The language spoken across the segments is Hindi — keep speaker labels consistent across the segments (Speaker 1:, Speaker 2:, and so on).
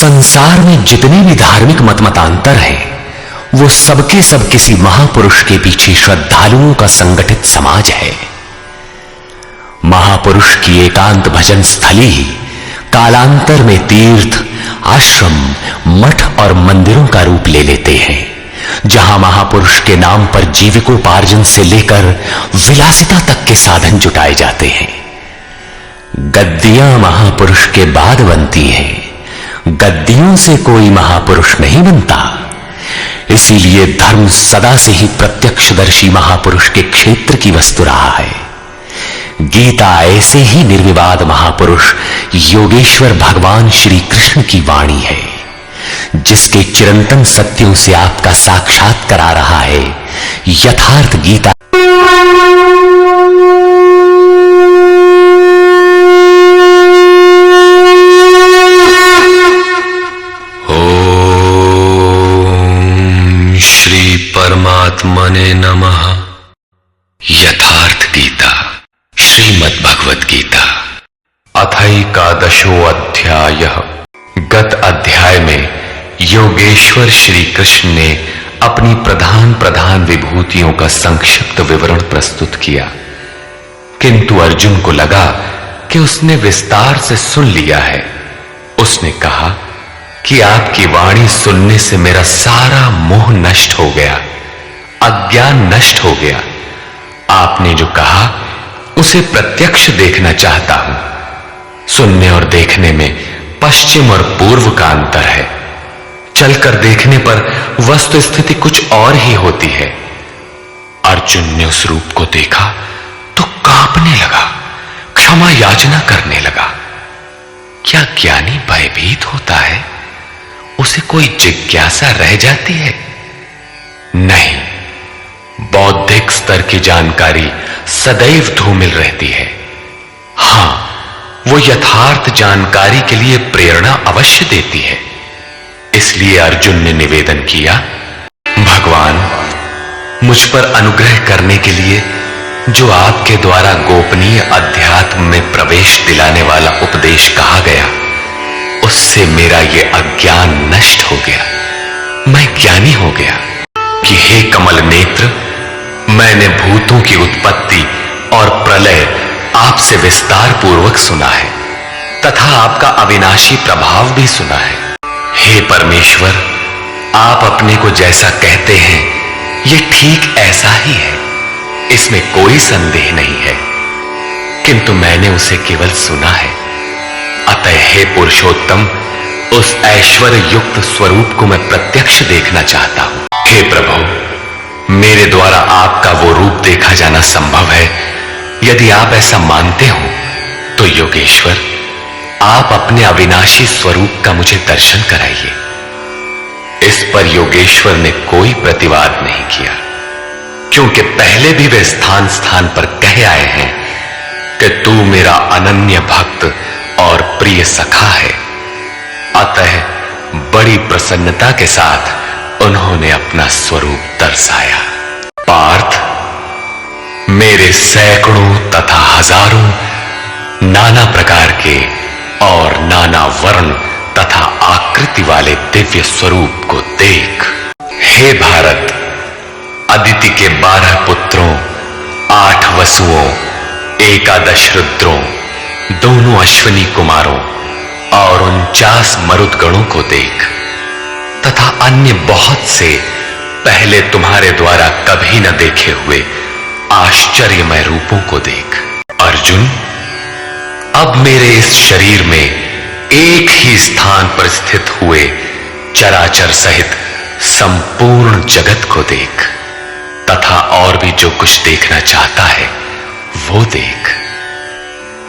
Speaker 1: संसार में जितने भी धार्मिक मतमतांतर हैं वो सबके सब किसी महापुरुष के पीछे श्रद्धालुओं का संगठित समाज है। महापुरुष की एकांत भजन स्थली ही कालांतर में तीर्थ, आश्रम, मठ और मंदिरों का रूप ले लेते हैं, जहां महापुरुष के नाम पर जीविकोपार्जन से लेकर विलासिता तक के साधन जुटाए जाते हैं। गद्दियां महापुरुष के बाद बनती हैं, गद्दियों से कोई महापुरुष नहीं बनता। इसीलिए धर्म सदा से ही प्रत्यक्षदर्शी महापुरुष के क्षेत्र की वस्तु रहा है। गीता ऐसे ही निर्विवाद महापुरुष योगेश्वर भगवान श्री कृष्ण की वाणी है, जिसके चिरंतन सत्यों से आपका साक्षात करा रहा है यथार्थ गीता। परमात्मने नमः। यथार्थ गीता श्रीमद् भगवत गीता अथैकादशो अध्यायः। गत अध्याय में योगेश्वर श्री कृष्ण ने अपनी प्रधान प्रधान विभूतियों का संक्षिप्त विवरण प्रस्तुत किया, किंतु अर्जुन को लगा कि उसने विस्तार से सुन लिया है। उसने कहा कि आपकी वाणी सुनने से मेरा सारा मोह नष्ट हो गया, अज्ञान नष्ट हो गया। आपने जो कहा उसे प्रत्यक्ष देखना चाहता हूं। सुनने और देखने में पश्चिम और पूर्व का अंतर है। चलकर देखने पर वस्तु स्थिति कुछ और ही होती है। अर्जुन ने उस रूप को देखा तो कांपने लगा, क्षमा याचना करने लगा। क्या ज्ञानी भयभीत होता है? उसे कोई जिज्ञासा रह जाती है? नहीं, बौद्धिक स्तर की जानकारी सदैव धूमिल रहती है। हां, वो यथार्थ जानकारी के लिए प्रेरणा अवश्य देती है। इसलिए अर्जुन ने निवेदन किया, भगवान, मुझ पर अनुग्रह करने के लिए जो आपके द्वारा गोपनीय अध्यात्म में प्रवेश दिलाने वाला उपदेश कहा गया, उससे मेरा ये अज्ञान नष्ट हो गया। मैं ज्ञानी हो गया कि हे कमल नेत्र, मैंने भूतों की उत्पत्ति और प्रलय आपसे विस्तार पूर्वक सुना है तथा आपका अविनाशी प्रभाव भी सुना है। हे परमेश्वर, आप अपने को जैसा कहते हैं ये ठीक ऐसा ही है, इसमें कोई संदेह नहीं है, किंतु मैंने उसे केवल सुना है। अतः हे पुरुषोत्तम, उस ऐश्वर्य युक्त स्वरूप को मैं प्रत्यक्ष देखना चाहता हूं। हे प्रभु, मेरे द्वारा आपका वो रूप देखा जाना संभव है। यदि आप ऐसा मानते हो तो योगेश्वर, आप अपने अविनाशी स्वरूप का मुझे दर्शन कराइए। इस पर योगेश्वर ने कोई प्रतिवाद नहीं किया, क्योंकि पहले भी वे स्थान स्थान पर कह आए हैं कि तू मेरा अनन्य भक्त और प्रिय सखा है। अतः बड़ी प्रसन्नता के साथ उन्होंने अपना स्वरूप दर्शाया। पार्थ, मेरे सैकड़ों तथा हजारों नाना प्रकार के और नाना वर्ण तथा आकृति वाले दिव्य स्वरूप को देख। हे भारत, अदिति के 12 पुत्रों, 8 वसुओं, 11 रुद्रों, दोनों अश्विनी कुमारों और 49 मरुदगणों को देख, तथा अन्य बहुत से पहले तुम्हारे द्वारा कभी न देखे हुए आश्चर्यमय रूपों को देख। अर्जुन, अब मेरे इस शरीर में एक ही स्थान पर स्थित हुए चराचर सहित संपूर्ण जगत को देख, तथा और भी जो कुछ देखना चाहता है वो देख।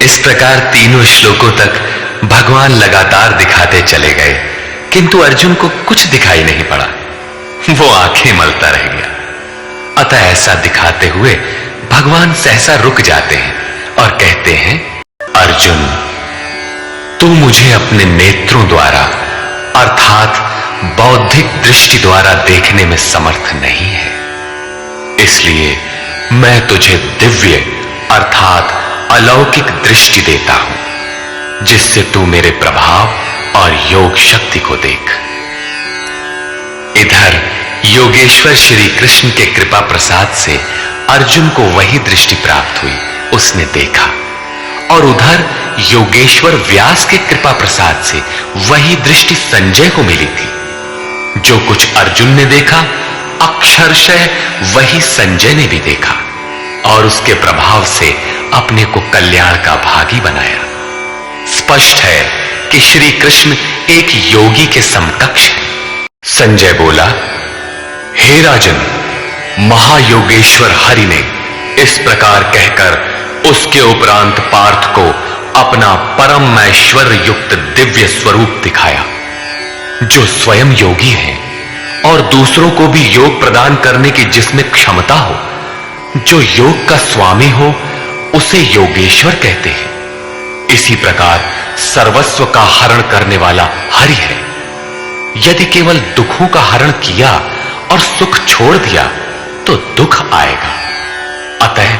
Speaker 1: इस प्रकार तीनों श्लोकों तक भगवान लगातार दिखाते चले गए, किंतु अर्जुन को कुछ दिखाई नहीं पड़ा। वो आंखें मलता रह गया। अतः ऐसा दिखाते हुए भगवान सहसा रुक जाते हैं और कहते हैं, अर्जुन, तू मुझे अपने नेत्रों द्वारा अर्थात बौद्धिक दृष्टि द्वारा देखने में समर्थ नहीं है। इसलिए मैं तुझे दिव्य अर्थात अलौकिक दृष्टि देता हूं, जिससे तू मेरे प्रभाव और योग शक्ति को देख। इधर योगेश्वर श्री कृष्ण के कृपा प्रसाद से अर्जुन को वही दृष्टि प्राप्त हुई, उसने देखा। और उधर योगेश्वर व्यास के कृपा प्रसाद से वही दृष्टि संजय को मिली थी। जो कुछ अर्जुन ने देखा, अक्षरशः वही संजय ने भी देखा और उसके प्रभाव से अपने को कल्याण का भागी बनाया। स्पष्ट है कि श्री कृष्ण एक योगी के समकक्ष है। संजय बोला, हे राजन, महायोगेश्वर हरि ने इस प्रकार कहकर उसके उपरांत पार्थ को अपना परम ऐश्वर्य युक्त दिव्य स्वरूप दिखाया, जो स्वयं योगी है और दूसरों को भी योग प्रदान करने की जिसमें क्षमता हो। जो योग का स्वामी हो उसे योगेश्वर कहते हैं। इसी प्रकार सर्वस्व का हरण करने वाला हरि है। यदि केवल दुखों का हरण किया और सुख छोड़ दिया तो दुख आएगा। अतः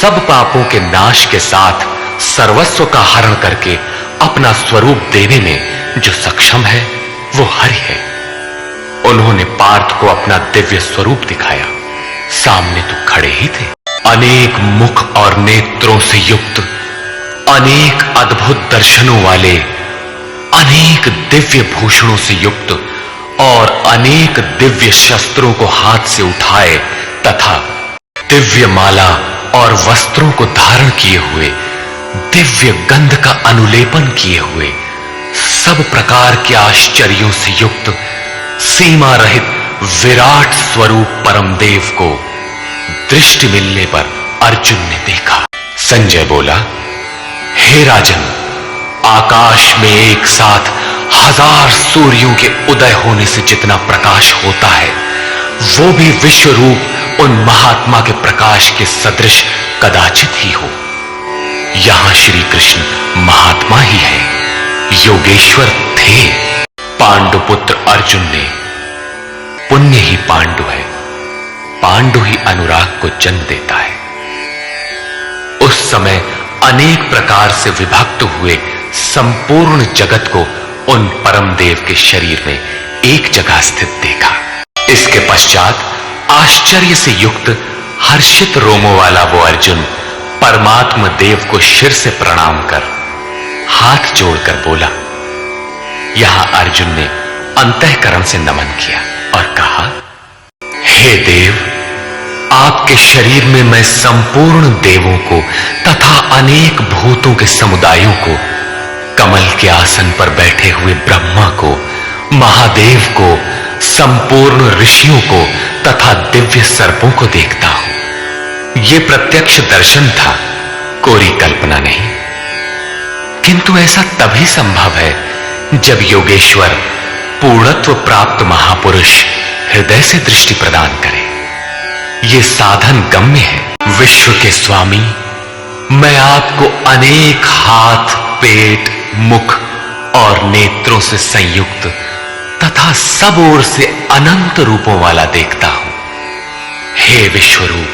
Speaker 1: सब पापों के नाश के साथ सर्वस्व का हरण करके अपना स्वरूप देने में जो सक्षम है वो हरि है। उन्होंने पार्थ को अपना दिव्य स्वरूप दिखाया। सामने तो खड़े ही थे। अनेक मुख और नेत्रों से युक्त, अनेक अद्भुत दर्शनों वाले, अनेक दिव्य भूषणों से युक्त और अनेक दिव्य शस्त्रों को हाथ से उठाए तथा दिव्य माला और वस्त्रों को धारण किए हुए, दिव्य गंध का अनुलेपन किए हुए, सब प्रकार के आश्चर्यों से युक्त सीमा रहित विराट स्वरूप परमदेव को दृष्टि मिलने पर अर्जुन ने देखा। संजय बोला, हे राजन, आकाश में एक साथ 1000 सूर्यों के उदय होने से जितना प्रकाश होता है, वो भी विश्व रूप उन महात्मा के प्रकाश के सदृश कदाचित ही हो। यहां श्री कृष्ण महात्मा ही है, योगेश्वर थे। पांडुपुत्र अर्जुन ने, पुण्य ही पांडु है, पांडु ही अनुराग को जन्म देता है। उस समय अनेक प्रकार से विभक्त हुए संपूर्ण जगत को उन परमदेव के शरीर में एक जगह स्थित देखा। इसके पश्चात आश्चर्य से युक्त हर्षित रोमों वाला वो अर्जुन परमात्मा देव को शिर से प्रणाम कर हाथ जोड़कर बोला। यहां अर्जुन ने अंतःकरण से नमन किया और कहा, हे देव, आपके शरीर में मैं संपूर्ण देवों को तथा अनेक भूतों के समुदायों को, कमल के आसन पर बैठे हुए ब्रह्मा को, महादेव को, संपूर्ण ऋषियों को तथा दिव्य सर्पों को देखता हूं। यह प्रत्यक्ष दर्शन था, कोरी कल्पना नहीं। किंतु ऐसा तभी संभव है जब योगेश्वर पूर्णत्व प्राप्त महापुरुष हृदय से दृष्टि प्रदान करे। ये साधन गम्य है। विश्व के स्वामी, मैं आपको अनेक हाथ, पेट, मुख और नेत्रों से संयुक्त तथा सब ओर से अनंत रूपों वाला देखता हूं। हे विश्वरूप,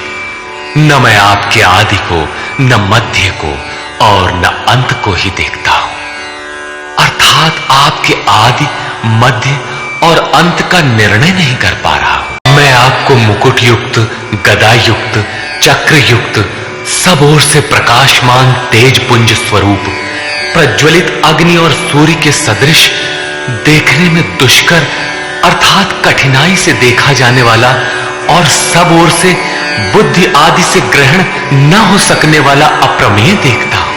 Speaker 1: न मैं आपके आदि को, न मध्य को और न अंत को ही देखता हूं, अर्थात आपके आदि, मध्य और अंत का निर्णय नहीं कर पा रहा हूं। मैं आपको मुकुट युक्त, गदा युक्त, चक्र युक्त, सब ओर से प्रकाशमान तेज पुंज स्वरूप, प्रज्वलित अग्नि और सूर्य के सदृश, देखने में दुष्कर अर्थात कठिनाई से देखा जाने वाला और सब ओर से बुद्धि आदि से ग्रहण न हो सकने वाला अप्रमेय देखता हूं।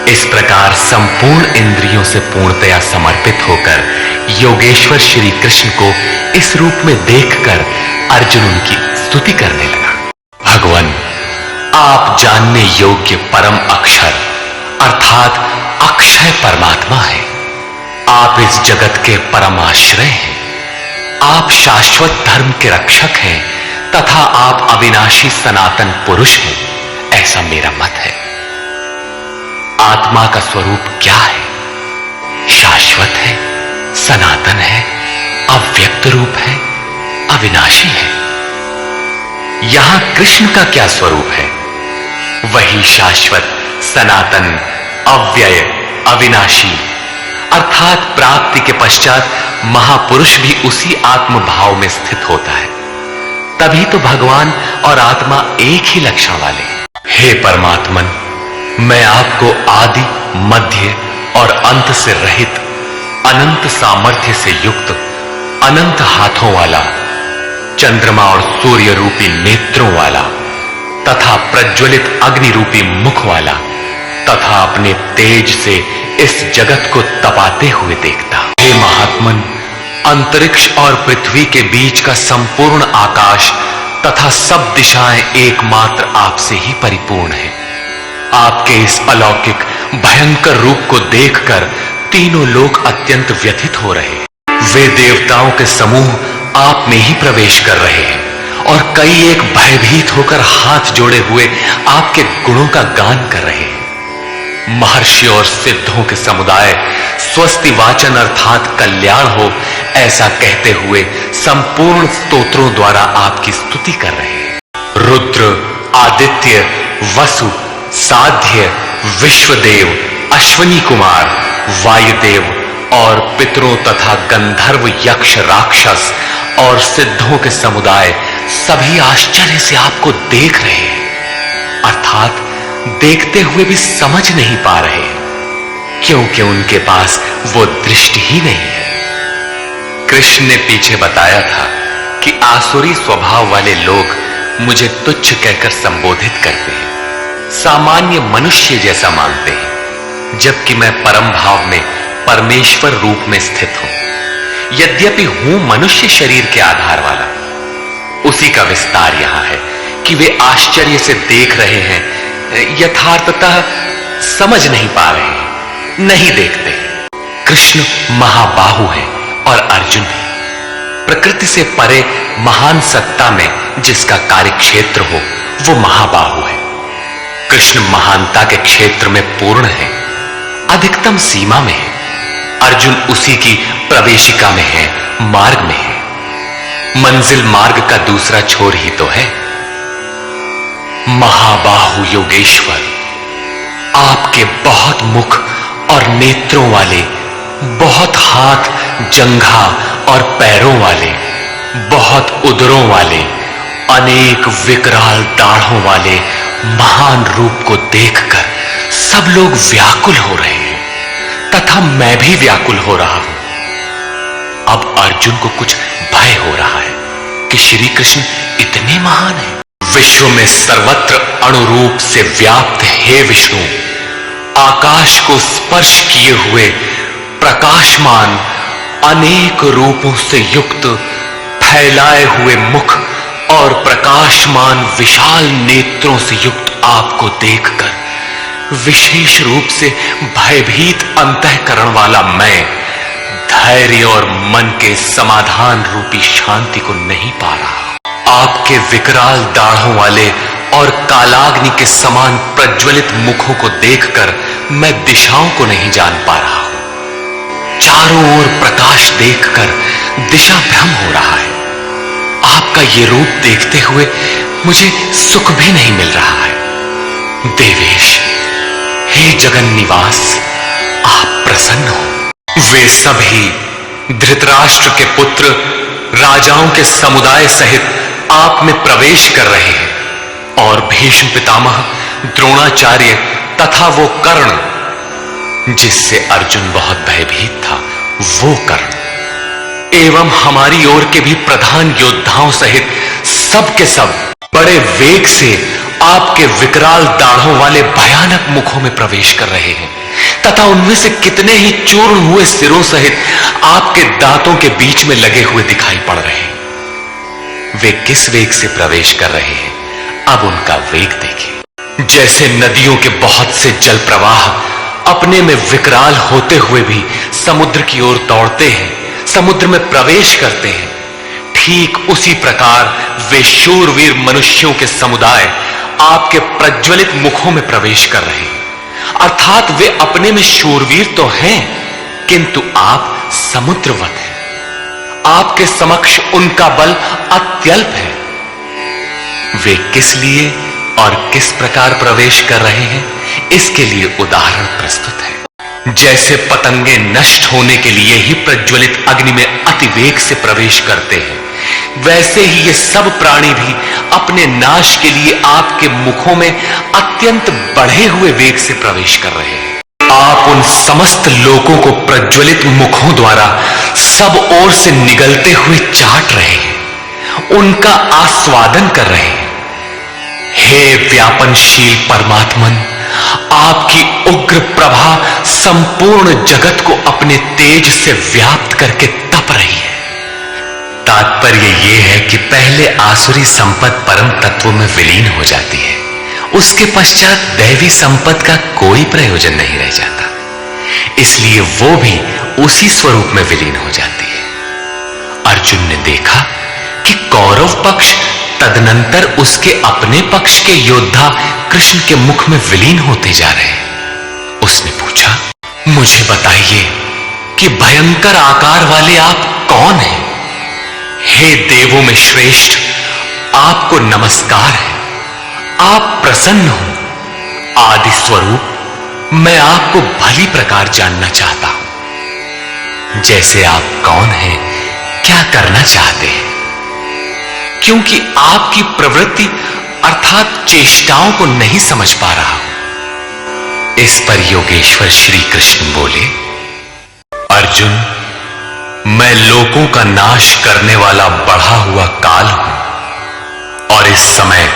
Speaker 1: इस प्रकार संपूर्ण इंद्रियों से पूर्णतया समर्पित होकर योगेश्वर श्री कृष्ण को इस रूप में देखकर अर्जुन उनकी स्तुति करने लगा। भगवान, आप जानने योग्य परम अक्षर अर्थात अक्षय परमात्मा है। आप इस जगत के परम आश्रय हैं। आप शाश्वत धर्म के रक्षक हैं तथा आप अविनाशी सनातन पुरुष हैं, ऐसा मेरा मत है। आत्मा का स्वरूप क्या है? शाश्वत है, सनातन है, अव्यक्त रूप है, अविनाशी है। यहां कृष्ण का क्या स्वरूप है? वही शाश्वत, सनातन, अव्यय, अविनाशी, अर्थात प्राप्ति के पश्चात महापुरुष भी उसी आत्म भाव में स्थित होता है। तभी तो भगवान और आत्मा एक ही लक्षण वाले। हे परमात्मन, मैं आपको आदि, मध्य और अंत से रहित, अनंत सामर्थ्य से युक्त, अनंत हाथों वाला, चंद्रमा और सूर्य रूपी नेत्रों वाला तथा प्रज्वलित अग्नि रूपी मुख वाला तथा अपने तेज से इस जगत को तपाते हुए देखता। हे महात्मन, अंतरिक्ष और पृथ्वी के बीच का संपूर्ण आकाश तथा सब दिशाएं एकमात्र आपसे ही परिपूर्ण है। आपके इस अलौकिक भयंकर रूप को देखकर तीनों लोग अत्यंत व्यथित हो रहे हैं। वे देवताओं के समूह आप में ही प्रवेश कर रहे हैं और कई एक भयभीत होकर हाथ जोड़े हुए आपके गुणों का गान कर रहे हैं। महर्षि और सिद्धों के समुदाय स्वस्ति वाचन अर्थात कल्याण हो ऐसा कहते हुए संपूर्ण स्तोत्रों द्वारा आपकी स्तुति कर रहे हैं। रुद्र, आदित्य, वसु, साध्य, विश्वदेव, अश्वनी कुमार, वायुदेव और पितरों तथा गंधर्व, यक्ष, राक्षस और सिद्धों के समुदाय सभी आश्चर्य से आपको देख रहे हैं, अर्थात देखते हुए भी समझ नहीं पा रहे, क्योंकि उनके पास वो दृष्टि ही नहीं है। कृष्ण ने पीछे बताया था कि आसुरी स्वभाव वाले लोग मुझे तुच्छ कहकर संबोधित करते हैं, सामान्य मनुष्य जैसा मानते हैं, जबकि मैं परम भाव में परमेश्वर रूप में स्थित हूं। यद्यपि हूं मनुष्य शरीर के आधार वाला। उसी का विस्तार यहां है कि वे आश्चर्य से देख रहे हैं, यथार्थतः समझ नहीं पा रहे हैं, नहीं देखते। कृष्ण महाबाहु है और अर्जुन है। प्रकृति से परे महान सत्ता में जिसका कार्य क्षेत्र हो वो महाबाहु है। कृष्ण महानता के क्षेत्र में पूर्ण है, अधिकतम सीमा में है। अर्जुन उसी की प्रवेशिका में है, मार्ग में है। मंजिल मार्ग का दूसरा छोर ही तो है। महाबाहु योगेश्वर, आपके बहुत मुख और नेत्रों वाले, बहुत हाथ, जंघा और पैरों वाले, बहुत उदरों वाले, अनेक विकराल दाढ़ों वाले महान रूप को देखकर सब लोग व्याकुल हो रहे हैं तथा मैं भी व्याकुल हो रहा हूं। अब अर्जुन को कुछ भय हो रहा है कि श्री कृष्ण इतने महान हैं। विश्व में सर्वत्र अणुरूप से व्याप्त हे विष्णु, आकाश को स्पर्श किए हुए प्रकाशमान अनेक रूपों से युक्त फैलाए हुए मुख और प्रकाशमान विशाल नेत्रों से युक्त आपको देखकर विशेष रूप से भयभीत अंतःकरण वाला मैं धैर्य और मन के समाधान रूपी शांति को नहीं पा रहा। आपके विकराल दाढ़ों वाले और कालाग्नि के समान प्रज्वलित मुखों को देखकर मैं दिशाओं को नहीं जान पा रहा हूं। चारों ओर प्रकाश देखकर दिशा भ्रम हो रहा है। आपका ये रूप देखते हुए मुझे सुख भी नहीं मिल रहा है। देवेश, हे जगन निवास, आप प्रसन्न हो। वे सभी धृतराष्ट्र के पुत्र राजाओं के समुदाय सहित आप में प्रवेश कर रहे हैं और भीष्म पितामह, द्रोणाचार्य तथा वो कर्ण जिससे अर्जुन बहुत भयभीत था, वो कर्ण एवं हमारी ओर के भी प्रधान योद्धाओं सहित सब के सब बड़े वेग से आपके विकराल दाढ़ों वाले भयानक मुखों में प्रवेश कर रहे हैं तथा उनमें से कितने ही चूर्ण हुए सिरों सहित आपके दांतों के बीच में लगे हुए दिखाई पड़ रहे हैं। वे किस वेग से प्रवेश कर रहे हैं, अब उनका वेग देखिए। जैसे नदियों के बहुत से जल प्रवाह अपने में विकराल होते हुए भी समुद्र की ओर दौड़ते हैं, समुद्र में प्रवेश करते हैं, ठीक उसी प्रकार वे शूरवीर मनुष्यों के समुदाय आपके प्रज्वलित मुखों में प्रवेश कर रहे हैं। अर्थात वे अपने में शूरवीर तो हैं, किंतु आप समुद्रवत हैं। आपके समक्ष उनका बल अत्यल्प है। वे किस लिए और किस प्रकार प्रवेश कर रहे हैं, इसके लिए उदाहरण प्रस्तुत है। जैसे पतंगे नष्ट होने के लिए ही प्रज्वलित अग्नि में अतिवेग से प्रवेश करते हैं, वैसे ही ये सब प्राणी भी अपने नाश के लिए आपके मुखों में अत्यंत बढ़े हुए वेग से प्रवेश कर रहे हैं। आप उन समस्त लोगों को प्रज्वलित मुखों द्वारा सब ओर से निगलते हुए चाट रहे हैं, उनका आस्वादन कर रहे हैं। हे व्यापनशील परमात्मन, आपकी उग्र प्रभा संपूर्ण जगत को अपने तेज से व्याप्त करके तप रही है। तात्पर्य यह है कि पहले आसुरी संपत्ति परम तत्व में विलीन हो जाती है, उसके पश्चात दैवी संपत्ति का कोई प्रयोजन नहीं रह जाता, इसलिए वो भी उसी स्वरूप में विलीन हो जाती है। अर्जुन ने देखा कि कौरव पक्ष तदनंतर उसके अपने पक्ष के योद्धा कृष्ण के मुख में विलीन होते जा रहे हैं। उसने पूछा, मुझे बताइए कि भयंकर आकार वाले आप कौन हैं? हे देवों में श्रेष्ठ, आपको नमस्कार है, आप प्रसन्न हो। आदि स्वरूप, मैं आपको भली प्रकार जानना चाहता हूं। जैसे आप कौन हैं, क्या करना चाहते हैं? क्योंकि आपकी प्रवृत्ति अर्थात चेष्टाओं को नहीं समझ पा रहा हूं। इस पर योगेश्वर श्री कृष्ण बोले, अर्जुन, मैं लोगों का नाश करने वाला बढ़ा हुआ काल हूं और इस समय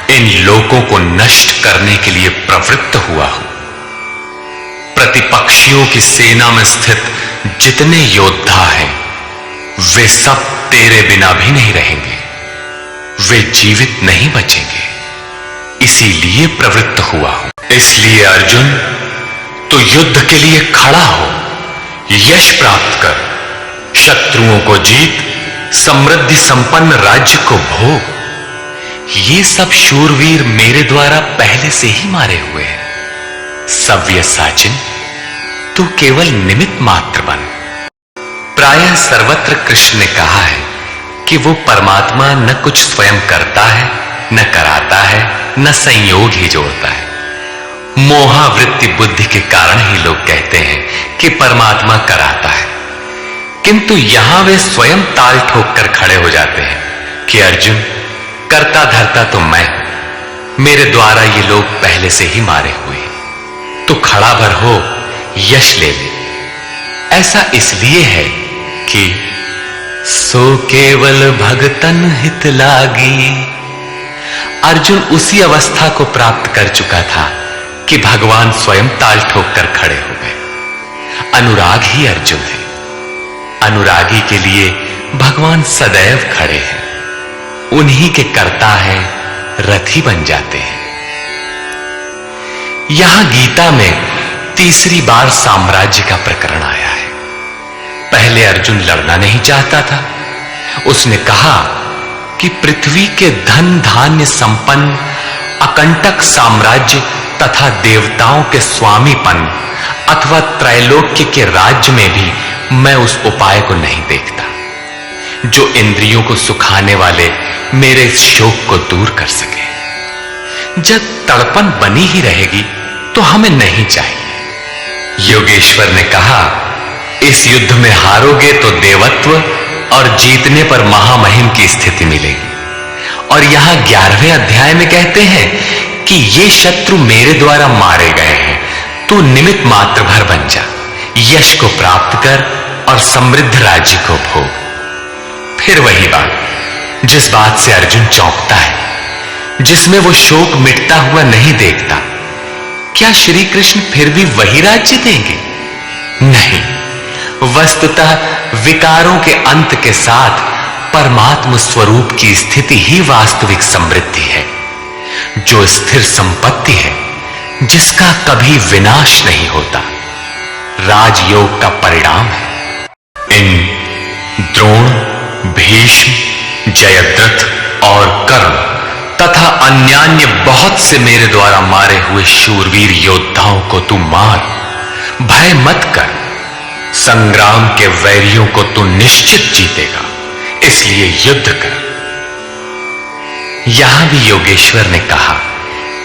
Speaker 1: इन लोगों को नष्ट करने के लिए प्रवृत्त हुआ हूं। प्रतिपक्षियों की सेना में स्थित जितने योद्धा हैं, वे सब तेरे बिना भी नहीं रहेंगे, वे जीवित नहीं बचेंगे, इसीलिए प्रवृत्त हुआ हूं। इसलिए अर्जुन, तो युद्ध के लिए खड़ा हो, यश प्राप्त कर, शत्रुओं को जीत, समृद्धि संपन्न राज्य को भोग। ये सब शूरवीर मेरे द्वारा पहले से ही मारे हुए हैं। सव्यसाचिन, तू केवल निमित्त मात्र बन। प्रायः सर्वत्र कृष्ण ने कहा है कि वो परमात्मा न कुछ स्वयं करता है, न कराता है, न संयोग ही जोड़ता है। मोहावृत्ति बुद्धि के कारण ही लोग कहते हैं कि परमात्मा कराता है, किंतु यहां वे स्वयं ताल ठोक कर खड़े हो जाते हैं कि अर्जुन, करता धरता तो मैं, मेरे द्वारा ये लोग पहले से ही मारे हुए, तो खड़ा भर हो, यश ले ले। ऐसा इसलिए है कि सो केवल भगतन हित लागी। अर्जुन उसी अवस्था को प्राप्त कर चुका था कि भगवान स्वयं ताल ठोक कर खड़े हो गए। अनुराग ही अर्जुन है। अनुरागी के लिए भगवान सदैव खड़े हैं, उन्हीं के कर्ता है, रथी बन जाते हैं। यहां गीता में तीसरी बार साम्राज्य का प्रकरण आया है। पहले अर्जुन लड़ना नहीं चाहता था। उसने कहा कि पृथ्वी के धन धान्य संपन्न अकंटक साम्राज्य तथा देवताओं के स्वामीपन अथवा त्रैलोक्य के राज्य में भी मैं उस उपाय को नहीं देखता जो इंद्रियों को सुखाने वाले मेरे इस शोक को दूर कर सके। जब तड़पन बनी ही रहेगी तो हमें नहीं चाहिए। योगेश्वर ने कहा, इस युद्ध में हारोगे तो देवत्व और जीतने पर महामहिम की स्थिति मिलेगी। और यहां 11वें अध्याय में कहते हैं कि ये शत्रु मेरे द्वारा मारे गए हैं, तू निमित्त मात्र भर बन जा, यश को प्राप्त कर और समृद्ध राज्य को भोग। फिर वही बात जिस बात से अर्जुन चौंकता है, जिसमें वो शोक मिटता हुआ नहीं देखता। क्या श्री कृष्ण फिर भी वही राज्य देंगे? नहीं, वस्तुतः विकारों के अंत के साथ परमात्म स्वरूप की स्थिति ही वास्तविक समृद्धि है, जो स्थिर संपत्ति है, जिसका कभी विनाश नहीं होता, राजयोग का परिणाम है। इन द्रोण, भीष्म, जयद्रथ और कर्ण तथा अन्यान्य बहुत से मेरे द्वारा मारे हुए शूरवीर योद्धाओं को तू मार, भय मत कर। संग्राम के वैरियों को तू निश्चित जीतेगा, इसलिए युद्ध कर। यहां भी योगेश्वर ने कहा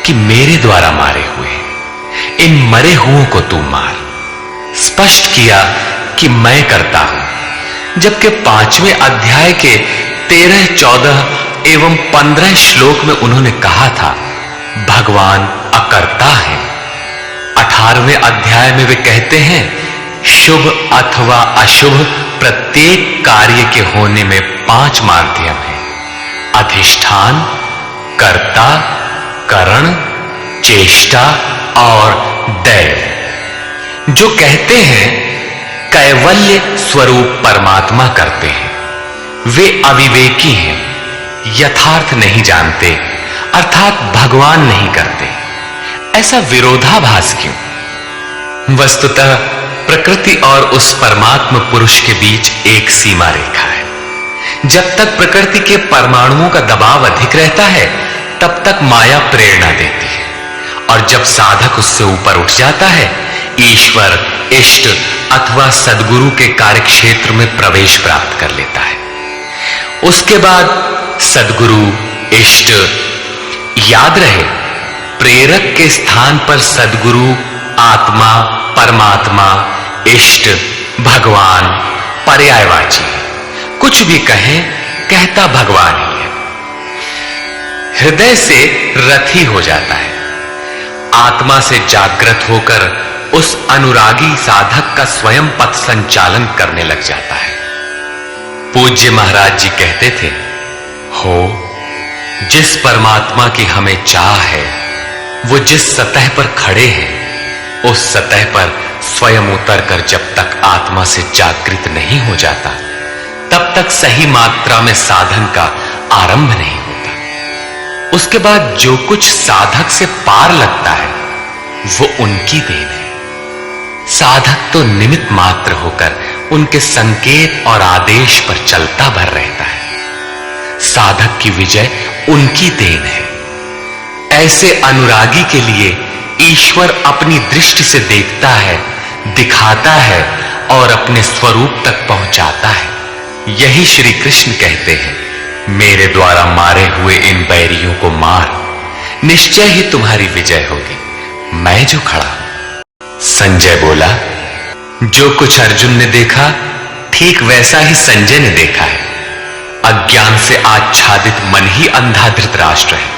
Speaker 1: कि मेरे द्वारा मारे हुए इन मरे हुओं को तू मार, स्पष्ट किया कि मैं करता हूं, जबकि 5वें अध्याय के 13, 14 एवं 15 श्लोक में उन्होंने कहा था भगवान अकर्ता है। 18वें अध्याय में वे कहते हैं शुभ अथवा अशुभ प्रत्येक कार्य के होने में 5 माध्यम हैं, अधिष्ठान, कर्ता, करण, चेष्टा और दैव। जो कहते हैं कैवल्य स्वरूप परमात्मा करते हैं, वे अविवेकी हैं, यथार्थ नहीं जानते, अर्थात भगवान नहीं करते। ऐसा विरोधाभास क्यों? वस्तुतः प्रकृति और उस परमात्मा पुरुष के बीच एक सीमा रेखा है। जब तक प्रकृति के परमाणुओं का दबाव अधिक रहता है, तब तक माया प्रेरणा देती है, और जब साधक उससे ऊपर उठ जाता है, ईश्वर, इष्ट अथवा सद्गुरु के कार्यक्षेत्र में प्रवेश प्राप्त कर लेता है। उसके बाद सद्गुरु, इष्ट, याद रहे प्रेरक के स्थान पर सद्गुरु, आत्मा, परमात्मा, इष्ट, भगवान पर्यायवाची, कुछ भी कहें, कहता भगवान ही है। हृदय से रथी हो जाता है, आत्मा से जागृत होकर उस अनुरागी साधक का स्वयं पथ संचालन करने लग जाता है। पूज्य महाराज जी कहते थे, हो जिस परमात्मा की हमें चाह है, वो जिस सतह पर खड़े हैं, उस सतह पर स्वयं उतरकर जब तक आत्मा से जागृत नहीं हो जाता, तब तक सही मात्रा में साधन का आरंभ नहीं होता। उसके बाद जो कुछ साधक से पार लगता है, वो उनकी देन है। साधक तो निमित्त मात्र होकर उनके संकेत और आदेश पर चलता भर रहता है। साधक की विजय उनकी देन है। ऐसे अनुरागी के लिए ईश्वर अपनी दृष्टि से देखता है, दिखाता है और अपने स्वरूप तक पहुंचाता है। यही श्री कृष्ण कहते हैं, मेरे द्वारा मारे हुए इन बैरियों को मार, निश्चय ही तुम्हारी विजय होगी, मैं जो खड़ा हूं। संजय बोला, जो कुछ अर्जुन ने देखा, ठीक वैसा ही संजय ने देखा है। अज्ञान से आच्छादित मन ही अंधा धृतराष्ट्र है,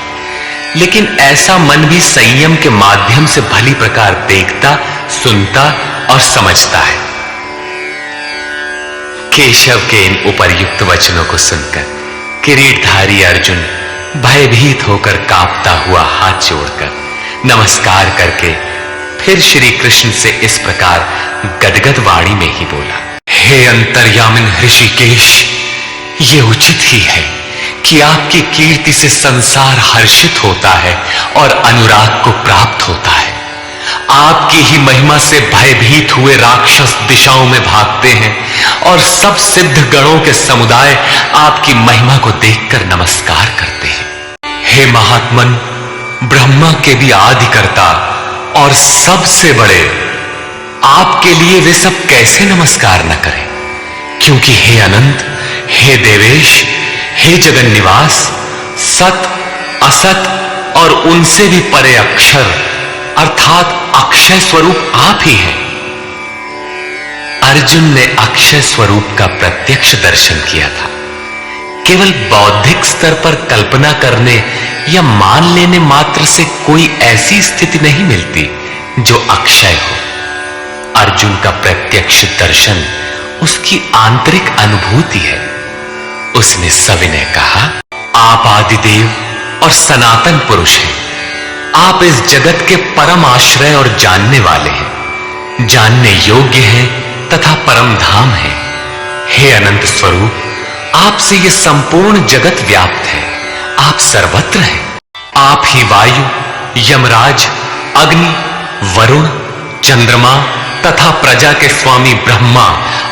Speaker 1: लेकिन ऐसा मन भी संयम के माध्यम से भली प्रकार देखता, सुनता और समझता है। केशव के इन उपर्युक्त वचनों को सुनकर किरीटधारी अर्जुन भयभीत होकर कांपता हुआ हाथ जोड़कर नमस्कार करके फिर श्री कृष्ण से इस प्रकार गदगद वाणी में ही बोला, हे अंतर्यामिन ऋषिकेश, ये उचित ही है कि आपकी कीर्ति से संसार हर्षित होता है और अनुराग को प्राप्त होता है। आपकी ही महिमा से भयभीत हुए राक्षस दिशाओं में भागते हैं और सब सिद्ध गणों के समुदाय आपकी महिमा को देखकर नमस्कार करते हैं। हे महात्मन, ब्रह्मा के भी आदि कर्ता और सबसे बड़े, आपके लिए वे सब कैसे नमस्कार न करें? क्योंकि हे अनंत, हे देवेश, हे जगन निवास, सत, असत और उनसे भी परे अक्षर अर्थात अक्षय स्वरूप आप ही हैं। अर्जुन ने अक्षय स्वरूप का प्रत्यक्ष दर्शन किया था। केवल बौद्धिक स्तर पर कल्पना करने या मान लेने मात्र से कोई ऐसी स्थिति नहीं मिलती जो अक्षय हो। अर्जुन का प्रत्यक्ष दर्शन उसकी आंतरिक अनुभूति है। उसने सविनय कहा, आप आदिदेव और सनातन पुरुष हैं। आप इस जगत के परम आश्रय और जानने वाले हैं, जानने योग्य हैं तथा परम धाम है। हे अनंत स्वरूप, आपसे यह संपूर्ण जगत व्याप्त है। आप सर्वत्र हैं। आप ही वायु, यमराज, अग्नि, वरुण, चंद्रमा तथा प्रजा के स्वामी ब्रह्मा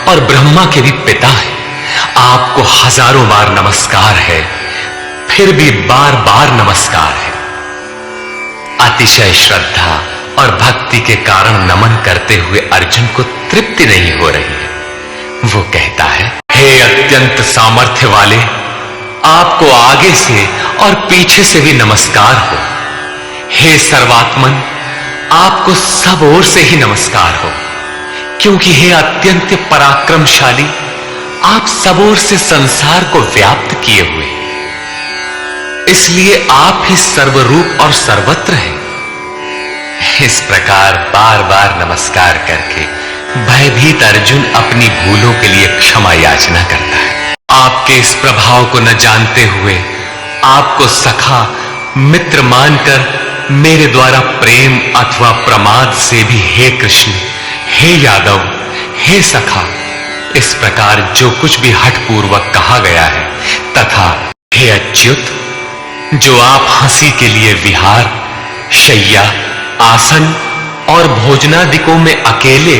Speaker 1: और ब्रह्मा के भी पिता हैं। आपको हजारों बार नमस्कार है, फिर भी बार बार नमस्कार है। अतिशय श्रद्धा और भक्ति के कारण नमन करते हुए अर्जुन को तृप्ति नहीं हो रही है। वो कहता है, हे अत्यंत सामर्थ्य वाले, आपको आगे से और पीछे से भी नमस्कार हो। हे सर्वात्मन, आपको सब ओर से ही नमस्कार हो। क्योंकि हे अत्यंत पराक्रमशाली, आप सब ओर से संसार को व्याप्त किए हुए, इसलिए आप ही सर्वरूप और सर्वत्र हैं। इस प्रकार बार बार नमस्कार करके भयभीत अर्जुन अपनी भूलों के लिए क्षमा याचना करता है। आपके इस प्रभाव को न जानते हुए आपको सखा मित्र मानकर मेरे द्वारा प्रेम अथवा प्रमाद से भी हे कृष्ण, हे यादव, हे सखा, इस प्रकार जो कुछ भी हठपूर्वक कहा गया है, तथा हे अच्युत, जो आप हंसी के लिए विहार, शैया, आसन और भोजनादिकों में अकेले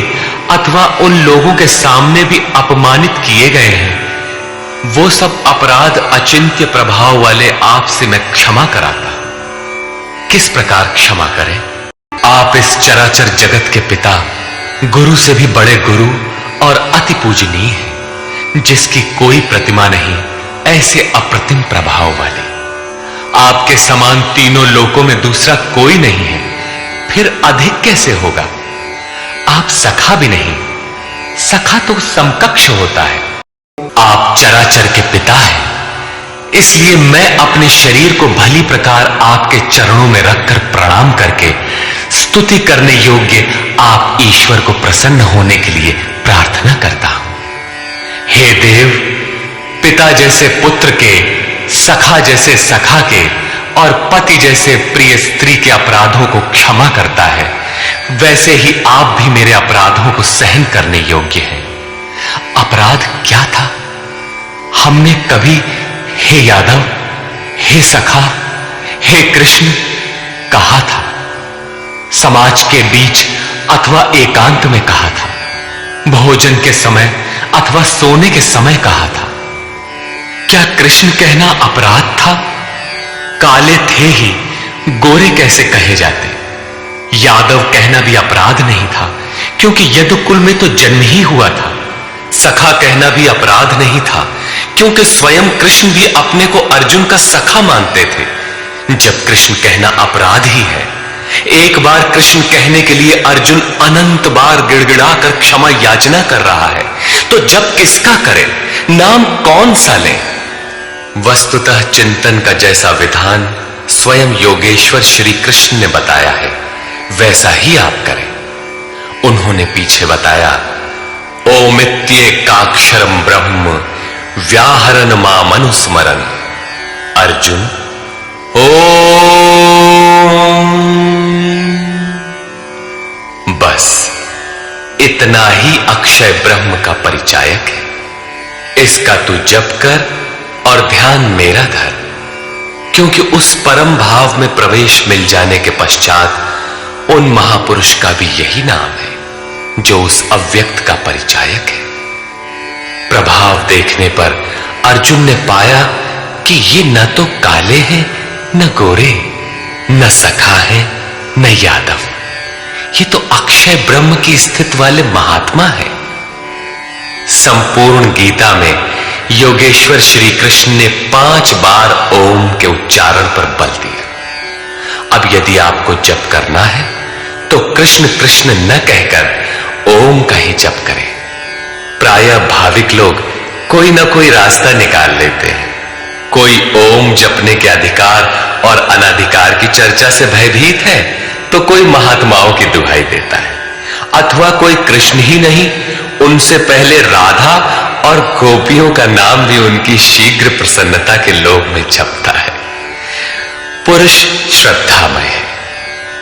Speaker 1: अथवा उन लोगों के सामने भी अपमानित किए गए हैं, वो सब अपराध अचिंत्य प्रभाव वाले आपसे मैं क्षमा कराता। किस प्रकार क्षमा करें? आप इस चराचर जगत के पिता, गुरु से भी बड़े गुरु और अति पूजनीय हैं, जिसकी कोई प्रतिमा नहीं, ऐसे अप्रतिम प्रभाव वाले। आपके समान तीनों लोकों में दूसरा कोई नहीं है, फिर अधिक कैसे होगा? आप सखा भी नहीं, सखा तो समकक्ष होता है। आप चराचर के पिता हैं, इसलिए मैं अपने शरीर को भली प्रकार आपके चरणों में रखकर प्रणाम करके स्तुति करने योग्य आप ईश्वर को प्रसन्न होने के लिए प्रार्थना करता हूं। हे देव, पिता जैसे पुत्र के, सखा जैसे सखा के और पति जैसे प्रिय स्त्री के अपराधों को क्षमा करता है, वैसे ही आप भी मेरे अपराधों को सहन करने योग्य हैं। अपराध क्या था? हमने कभी हे यादव, हे सखा, हे कृष्ण कहा था? समाज के बीच अथवा एकांत में कहा था? भोजन के समय अथवा सोने के समय कहा था? क्या कृष्ण कहना अपराध था? काले थे ही, गोरे कैसे कहे जाते? यादव कहना भी अपराध नहीं था, क्योंकि यदुकुल में तो जन्म ही हुआ था। सखा कहना भी अपराध नहीं था, क्योंकि स्वयं कृष्ण भी अपने को अर्जुन का सखा मानते थे। जब कृष्ण कहना अपराध ही है, एक बार कृष्ण कहने के लिए अर्जुन अनंत बार गिड़गिड़ा कर क्षमा याचना कर रहा है, तो जब किसका करे, नाम कौन सा ले? वस्तुतः चिंतन का जैसा विधान स्वयं योगेश्वर श्री कृष्ण ने बताया है, वैसा ही आप करें। उन्होंने पीछे बताया, ओमित्येकाक्षरम ब्रह्म व्याहरन मामनुस्मरन। अर्जुन, ओम, बस इतना ही अक्षय ब्रह्म का परिचायक है। इसका तू जप कर और ध्यान मेरा धर, क्योंकि उस परम भाव में प्रवेश मिल जाने के पश्चात उन महापुरुष का भी यही नाम है, जो उस अव्यक्त का परिचायक है। प्रभाव देखने पर अर्जुन ने पाया कि ये न तो काले हैं, न गोरे, न सखा है, न यादव, ये तो अक्षय ब्रह्म की स्थिति वाले महात्मा है। संपूर्ण गीता में योगेश्वर श्री कृष्ण ने 5 बार ओम के उच्चारण पर बल दिया। अब यदि आपको जप करना है तो कृष्ण कृष्ण न कहकर ओम का ही जप करें। प्रायः भाविक लोग कोई ना कोई रास्ता निकाल लेते हैं। कोई ओम जपने के अधिकार और अनाधिकार की चर्चा से भयभीत है, तो कोई महात्माओं की दुहाई देता है, अथवा कोई कृष्ण ही नहीं, उनसे पहले राधा और गोपियों का नाम भी उनकी शीघ्र प्रसन्नता के लोभ में छपता है। पुरुष श्रद्धामय है,